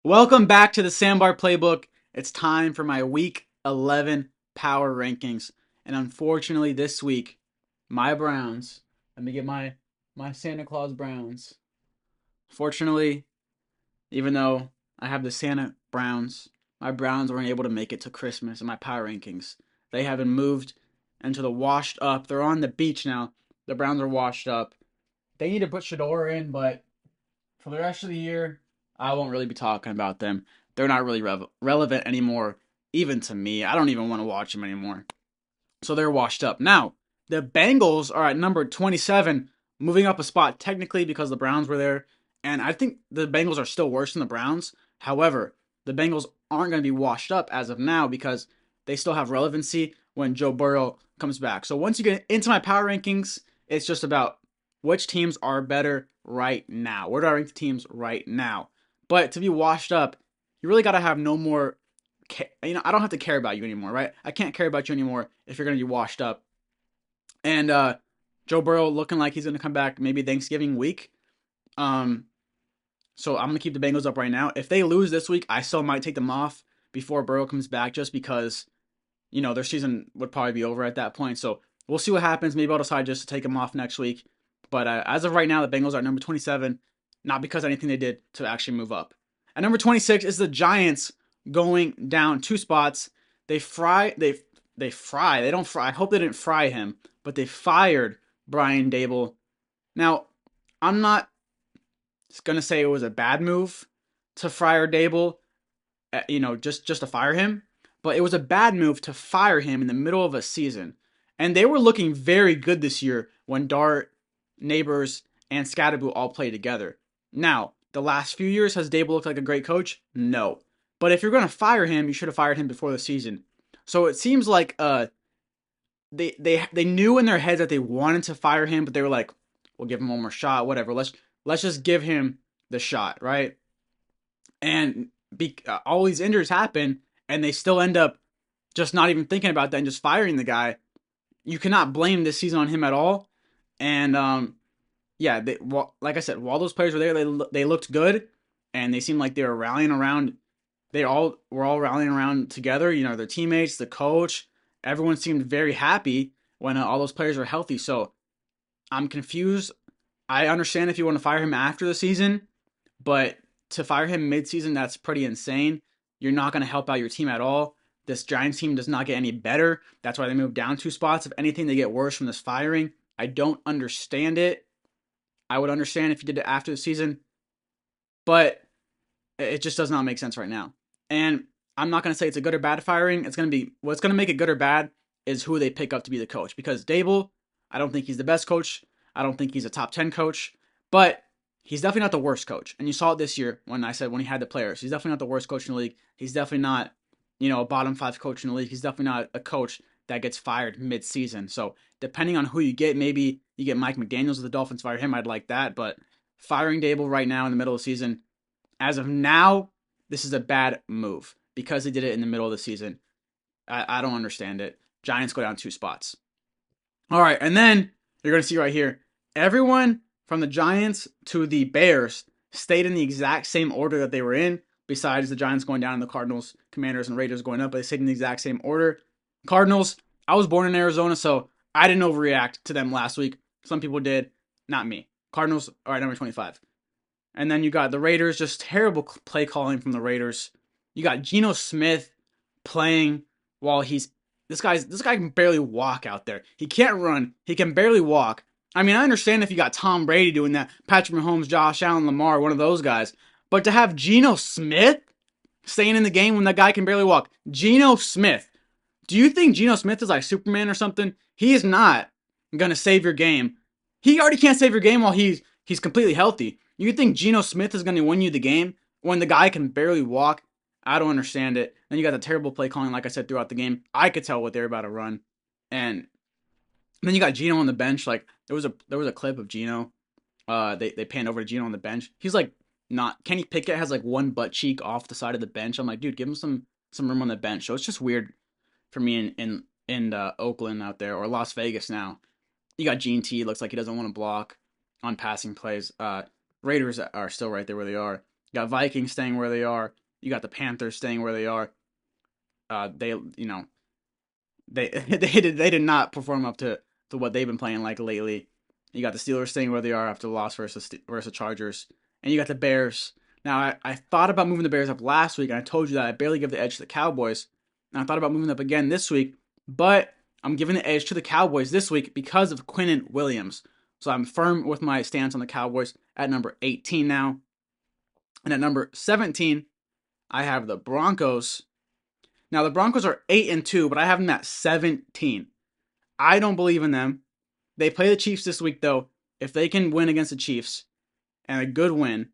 Welcome back to the Sandbar Playbook. It's time for my Week 11 power rankings. And unfortunately, this week, my Browns, let me get my Santa Claus Browns. Fortunately, even though I have the Santa Browns, my Browns weren't able to make it to Christmas in my power rankings. They have been moved into the washed up. They're on the beach now. The Browns are washed up. They need to put Shador in, but for the rest of the year, I won't really be talking about them. They're not really relevant anymore, even to me. I don't even want to watch them anymore. So they're washed up. Now, the Bengals are at number 27, moving up a spot technically because the Browns were there. And I think the Bengals are still worse than the Browns. However, the Bengals aren't going to be washed up as of now because they still have relevancy when Joe Burrow comes back. So once you get into my power rankings, it's just about which teams are better right now. Where do I rank the teams right now? But to be washed up, you really got to have no more. I don't have to care about you anymore, right? I can't care about you anymore if you're going to be washed up. And Joe Burrow looking like he's going to come back maybe Thanksgiving week. Um, so I'm going to keep the Bengals up right now. If they lose this week, I still might take them off before Burrow comes back just because, their season would probably be over at that point. So we'll see what happens. Maybe I'll decide just to take them off next week. But as of right now, the Bengals are number 27, not because of anything they did to actually move up. At number 26 is the Giants going down 2 spots. They don't fry. I hope they didn't fry him, but they fired Brian Daboll. Now, I'm not gonna say it was a bad move to fire Daboll, just to fire him, but it was a bad move to fire him in the middle of a season. And they were looking very good this year when Dart, Neighbors, and Scatterboo all played together. Now, the last few years, has Daboll looked like a great coach? No. But if you're going to fire him, you should have fired him before the season. So it seems like they knew in their heads that they wanted to fire him, but they were like, we'll give him one more shot, whatever. Let's just give him the shot, right? And all these injuries happen, and they still end up just not even thinking about that and just firing the guy. You cannot blame this season on him at all. And yeah, like I said, while those players were there, they looked good, and they seemed like they were rallying around. They all were all rallying around together. Their teammates, the coach, everyone seemed very happy when all those players were healthy. So I'm confused. I understand if you want to fire him after the season, but to fire him mid-season, that's pretty insane. You're not going to help out your team at all. This Giants team does not get any better. That's why they moved down 2 spots. If anything, they get worse from this firing. I don't understand it. I would understand if you did it after the season, but it just does not make sense right now. And I'm not going to say it's a good or bad firing. It's going to be what's going to make it good or bad is who they pick up to be the coach. Because Daboll, I don't think he's the best coach. I don't think he's a top 10 coach, but he's definitely not the worst coach. And you saw it this year when I said when he had the players. He's definitely not the worst coach in the league. He's definitely not, a bottom 5 coach in the league. He's definitely not a coach that gets fired mid-season. So depending on who you get, maybe you get Mike McDaniels of the Dolphins, fire him. I'd like that. But firing Daboll right now in the middle of the season, as of now, this is a bad move because they did it in the middle of the season. I don't understand it. Giants go down 2 spots. All right, and then you're going to see right here, everyone from the Giants to the Bears stayed in the exact same order that they were in, besides the Giants going down and the Cardinals, Commanders, and Raiders going up, but they stayed in the exact same order. Cardinals, I was born in Arizona, so I didn't overreact to them last week. Some people did, not me. Cardinals, all right, number 25. And then you got the Raiders, just terrible play calling from the Raiders. You got Geno Smith playing while this guy can barely walk out there. He can't run. He can barely walk. I mean, I understand if you got Tom Brady doing that, Patrick Mahomes, Josh Allen, Lamar, one of those guys. But to have Geno Smith staying in the game when that guy can barely walk. Geno Smith. Do you think Geno Smith is like Superman or something? He is not going to save your game. He already can't save your game while he's completely healthy. You think Geno Smith is going to win you the game when the guy can barely walk? I don't understand it. Then you got the terrible play calling, like I said, throughout the game. I could tell what they were about to run. And then you got Geno on the bench. Like there was a clip of Geno. They panned over to Geno on the bench. He's like not Kenny Pickett has like one butt cheek off the side of the bench. I'm like, dude, give him some room on the bench. So it's just weird for me in Oakland out there or Las Vegas now. You got Gene T. Looks like he doesn't want to block on passing plays. Raiders are still right there where they are. You got Vikings staying where they are. You got the Panthers staying where they are. They they did not perform up to what they've been playing like lately. You got the Steelers staying where they are after the loss versus Chargers, and you got the Bears. Now I thought about moving the Bears up last week, and I told you that I barely give the edge to the Cowboys. And I thought about moving them up again this week, but I'm giving the edge to the Cowboys this week because of Quinnen Williams. So I'm firm with my stance on the Cowboys at number 18 now. And at number 17, I have the Broncos. Now the Broncos are 8-2, but I have them at 17. I don't believe in them. They play the Chiefs this week though. If they can win against the Chiefs and a good win,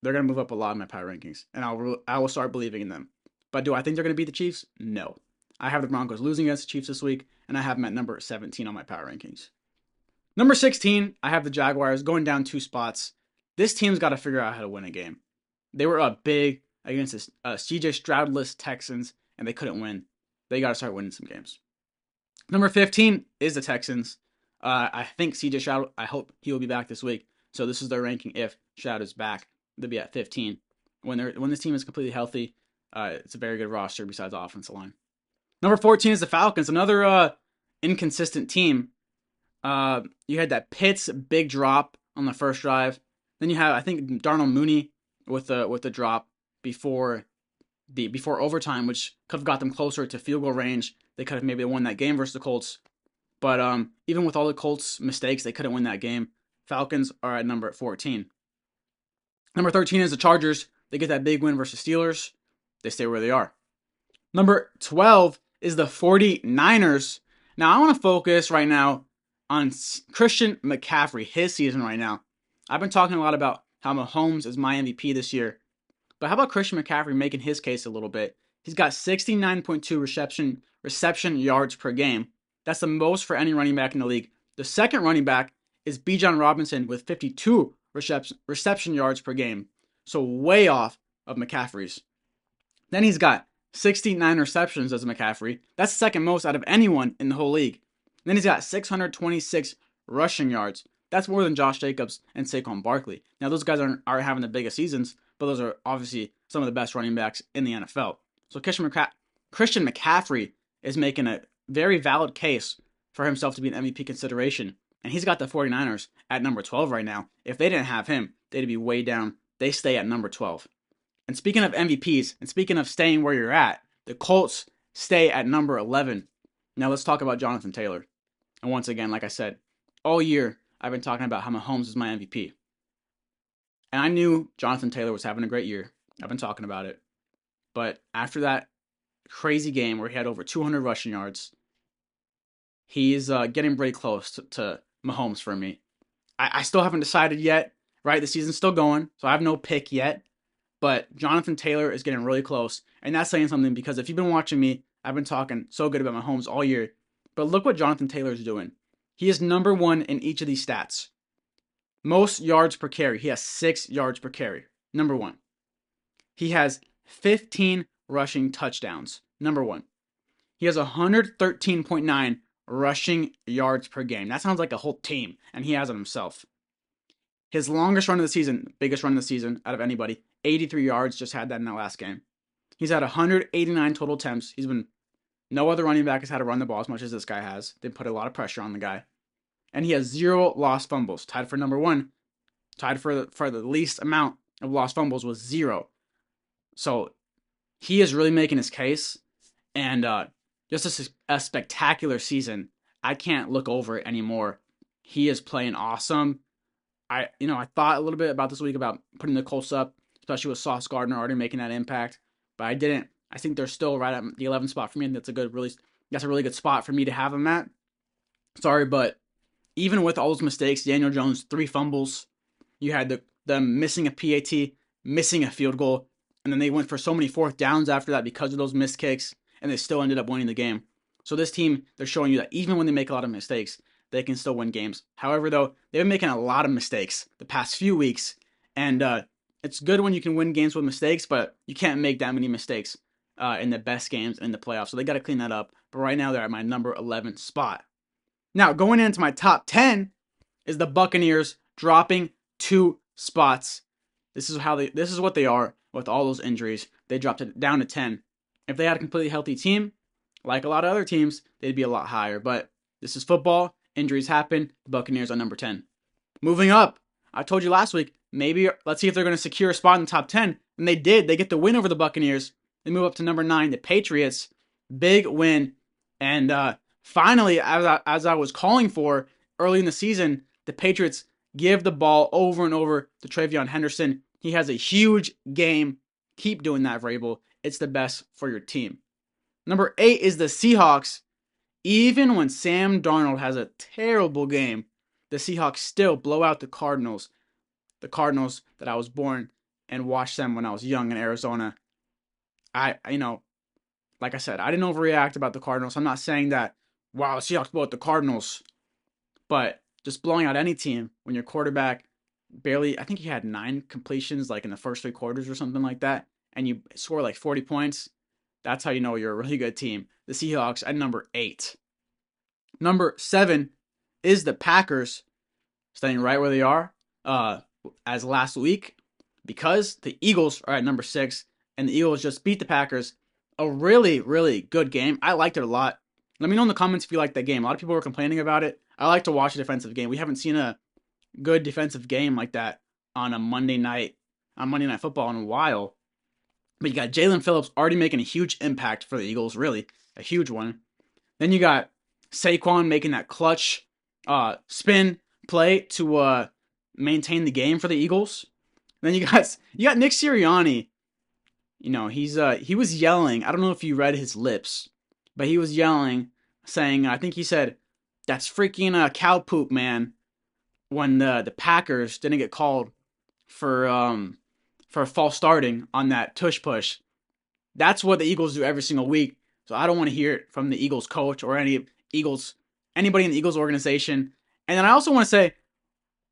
they're gonna move up a lot in my power rankings, and I will start believing in them. But do I think they're gonna beat the Chiefs? No. I have the Broncos losing against the Chiefs this week, and I have them at number 17 on my power rankings. Number 16, I have the Jaguars going down 2 spots. This team's got to figure out how to win a game. They were up big against the CJ Stroudless Texans, and they couldn't win. They got to start winning some games. Number 15 is the Texans. I think CJ Stroud, I hope he will be back this week. So this is their ranking if Stroud is back. They'll be at 15. When this team is completely healthy, it's a very good roster besides the offensive line. Number 14 is the Falcons, another inconsistent team. You had that Pitts big drop on the first drive. Then you have, I think, Darnell Mooney with the drop before overtime, which could have got them closer to field goal range. They could have maybe won that game versus the Colts. But even with all the Colts' mistakes, they couldn't win that game. Falcons are at number 14. Number 13 is the Chargers. They get that big win versus Steelers. They stay where they are. Number 12 is the 49ers. Now, I want to focus right now on Christian McCaffrey, his season right now. I've been talking a lot about how Mahomes is my MVP this year. But how about Christian McCaffrey making his case a little bit? He's got 69.2 reception yards per game. That's the most for any running back in the league. The second running back is Bijan Robinson with 52 reception yards per game. So way off of McCaffrey's. Then he's got 69 receptions as McCaffrey. That's second most out of anyone in the whole league. Then he's got 626 rushing yards. That's more than Josh Jacobs and Saquon Barkley. Now, those guys aren't having the biggest seasons, but those are obviously some of the best running backs in the NFL. So Christian McCaffrey is making a very valid case for himself to be an MVP consideration. And he's got the 49ers at number 12 right now. If they didn't have him, they'd be way down. They stay at number 12. And speaking of MVPs, and speaking of staying where you're at, the Colts stay at number 11. Now let's talk about Jonathan Taylor. And once again, like I said, all year I've been talking about how Mahomes is my MVP. And I knew Jonathan Taylor was having a great year. I've been talking about it. But after that crazy game where he had over 200 rushing yards, he's getting very close to Mahomes for me. I still haven't decided yet, right? The season's still going, so I have no pick yet. But Jonathan Taylor is getting really close. And that's saying something because if you've been watching me, I've been talking so good about Mahomes all year. But look what Jonathan Taylor is doing. He is number 1 in each of these stats. Most yards per carry. He has 6 yards per carry. Number 1. He has 15 rushing touchdowns. Number 1. He has 113.9 rushing yards per game. That sounds like a whole team, and he has it himself. His longest run of the season, biggest run of the season out of anybody, 83 yards, just had that in that last game. He's had 189 total attempts. No other running back has had to run the ball as much as this guy has. They put a lot of pressure on the guy. And he has 0 lost fumbles, tied for number 1. Tied for the least amount of lost fumbles was 0. So he is really making his case. And just a spectacular season. I can't look over it anymore. He is playing awesome. I thought a little bit about this week about putting the Colts up, especially with Sauce Gardner already making that impact, but I didn't. I think they're still right at the 11th spot for me, and that's a really good spot for me to have them at. Sorry, but even with all those mistakes, Daniel Jones 3 fumbles, you had them missing a PAT, missing a field goal, and then they went for so many 4th downs after that because of those missed kicks, and they still ended up winning the game. So this team, they're showing you that even when they make a lot of mistakes, they can still win games. However, though, they've been making a lot of mistakes the past few weeks, and it's good when you can win games with mistakes, but you can't make that many mistakes in the best games in the playoffs. So they got to clean that up. But right now, they're at my number 11 spot. Now, going into my top 10 is the Buccaneers dropping 2 spots. This is what they are with all those injuries. They dropped it down to 10. If they had a completely healthy team, like a lot of other teams, they'd be a lot higher. But this is football. Injuries happen. The Buccaneers are number 10. Moving up, I told you last week, maybe let's see if they're going to secure a spot in the top 10. And they did. They get the win over the Buccaneers. They move up to number 9, the Patriots. Big win. And finally, as I was calling for early in the season, the Patriots give the ball over and over to Travion Henderson. He has a huge game. Keep doing that, Vrabel. It's the best for your team. Number 8 is the Seahawks. Even when Sam Darnold has a terrible game, the Seahawks still blow out the Cardinals. The Cardinals that I was born and watched them when I was young in Arizona. Like I said, I didn't overreact about the Cardinals. I'm not saying that, wow, the Seahawks blow out the Cardinals. But just blowing out any team when your quarterback barely, I think he had 9 completions like in the first 3 quarters or something like that, and you score like 40 points, that's how you know you're a really good team. The Seahawks at number 8. Number 7 is the Packers, staying right where they are as last week, because the Eagles are at number 6, and the Eagles just beat the Packers. A really, really good game. I liked it a lot. Let me know in the comments if you liked that game. A lot of people were complaining about it. I like to watch a defensive game. We haven't seen a good defensive game like that on Monday Night Football in a while. But you got Jalen Phillips already making a huge impact for the Eagles, really a huge one. Then you got Saquon making that clutch spin play to maintain the game for the Eagles. Then you got Nick Sirianni. He was yelling. I don't know if you read his lips, but he was yelling, saying, I think he said, "That's freaking cow poop, man." When the Packers didn't get called for a false starting on that tush push. That's what the Eagles do every single week. So I don't want to hear it from the Eagles coach or anybody in the Eagles organization. And then I also want to say,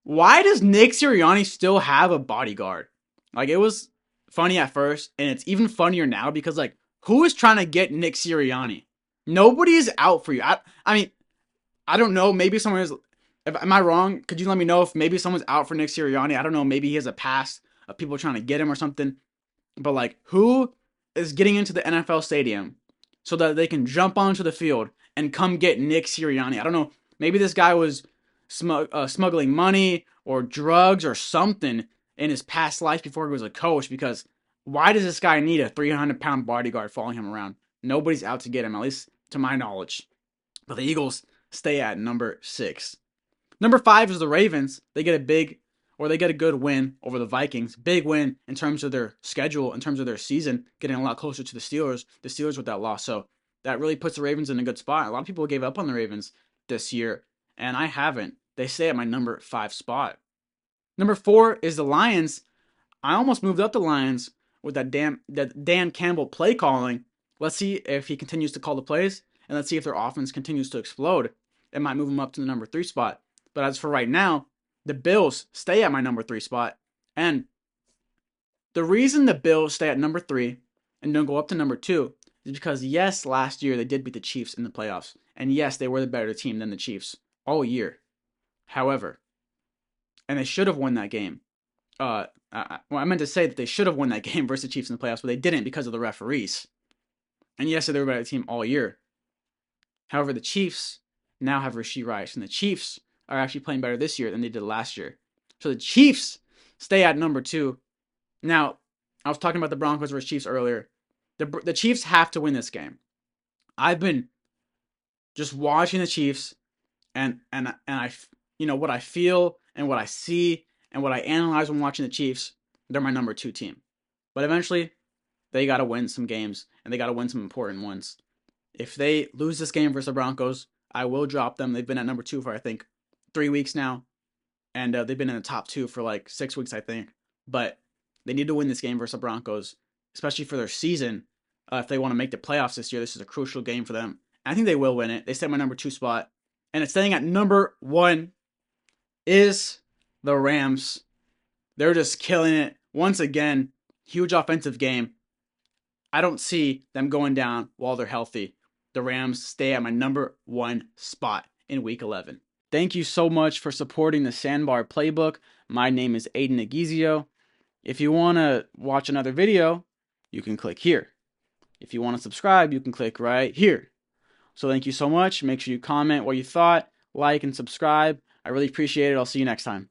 why does Nick Sirianni still have a bodyguard? Like, it was funny at first, and it's even funnier now because, like, who is trying to get Nick Sirianni? Nobody is out for you. I mean, I don't know. Maybe someone is. Am I wrong? Could you let me know if maybe someone's out for Nick Sirianni? I don't know. Maybe he has a past of people trying to get him or something. But, like, who is getting into the NFL stadium so that they can jump onto the field and come get Nick Sirianni? I don't know. Maybe this guy was smuggling money or drugs or something in his past life before he was a coach, because why does this guy need a 300-pound bodyguard following him around? Nobody's out to get him, at least to my knowledge. But the Eagles stay at number 6. Number 5 is the Ravens. They get a good win over the Vikings. Big win in terms of their schedule, in terms of their season, getting a lot closer to the Steelers. The Steelers with that loss. So that really puts the Ravens in a good spot. A lot of people gave up on the Ravens this year, and I haven't. They stay at my number 5 spot. Number 4 is the Lions. I almost moved up the Lions with that Dan Campbell play calling. Let's see if he continues to call the plays, and let's see if their offense continues to explode. It might move them up to the number 3 spot. But as for right now, the Bills stay at my number 3 spot. And the reason the Bills stay at number 3 and don't go up to number 2 is because, yes, last year they did beat the Chiefs in the playoffs. And yes, they were the better team than the Chiefs all year. However, and they should have won that game. I meant to say that they should have won that game versus the Chiefs in the playoffs, but they didn't because of the referees. And yes, they were a better team all year. However, the Chiefs now have Rashee Rice, and the Chiefs are actually playing better this year than they did last year. So the Chiefs stay at number 2. Now, I was talking about the Broncos versus Chiefs earlier. The Chiefs have to win this game. I've been just watching the Chiefs, and I, what I feel and what I see and what I analyze when watching the Chiefs, they're my number 2 team. But eventually, they got to win some games, and they got to win some important ones. If they lose this game versus the Broncos, I will drop them. They've been at number 2 for, I think, 3 weeks now, and they've been in the top 2 for like 6 weeks, I think. But they need to win this game versus the Broncos, especially for their season. If they want to make the playoffs this year, this is a crucial game for them. I think they will win it. They stay at my number 2 spot, and it's staying at number 1 is the Rams. They're just killing it once again. Huge offensive game. I don't see them going down while they're healthy. The Rams stay at my number 1 spot in Week 11. Thank you so much for supporting the Sandbar Playbook. My name is Aiden Agizio. If you want to watch another video, you can click here. If you want to subscribe, you can click right here. So thank you so much. Make sure you comment what you thought, like, and subscribe. I really appreciate it. I'll see you next time.